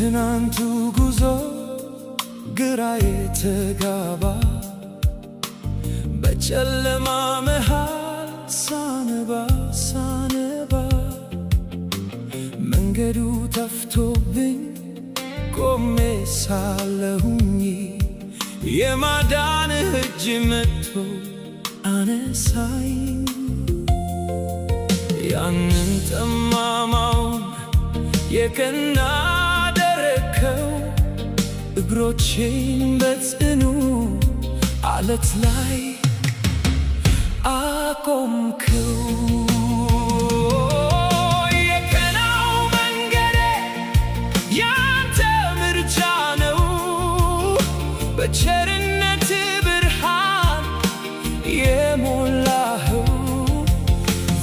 የትናንቱ ጉዞ ግራ የተጋባ በጨለማ መሃል ሳነባ መንገዱ ጠፍቶብኝ ቆሜ ሳለሁኝ የማዳንህ እጅ መጥቶ አነሳኝ። ያንን ጠማማውን የቀና አደረከው እግሮቼን በጽኑ አለት ላይ አቆምከው። የቀናው መንገዴ ያንተ ምርጫ ነው፣ በቸርነት ብርሃን የሞላኸው።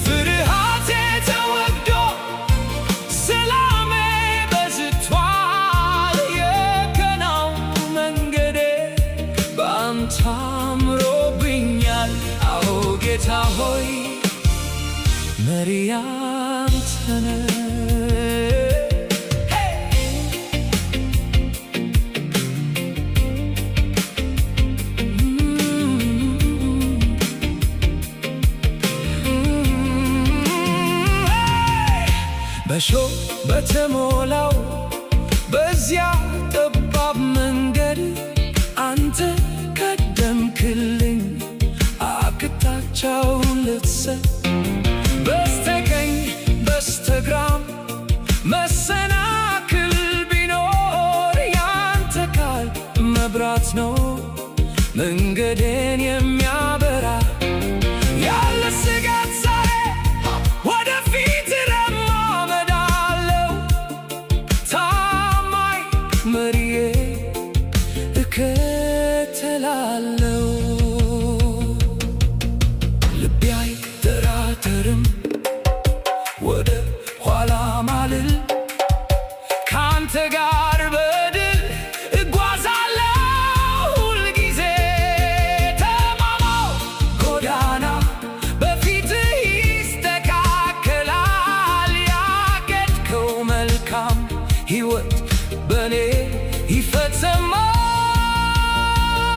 ፍርሃቴ ተወግዶ ሰላሜ በዝቷል። የቀናው መንገዴ በአንተ አምሮብኛል። አዎ ጌታ ሆይ መሪ አንተ ነህ። በእሾህ በተሞላው በዚያ ጠባብ መንገድ አንተ ቀደምክልኝ። አቅጣጫውን ልትሰጥ በስተቀኝ በስተግራም መሰናክል ቢኖር ያንተ ቃል መብራት ነው መንገዴን የሚያበራ። ያለ ስጋት ዛሬ ወደፊት እራመዳለሁ። ታማኝ መሪዬ እከተላለሁ።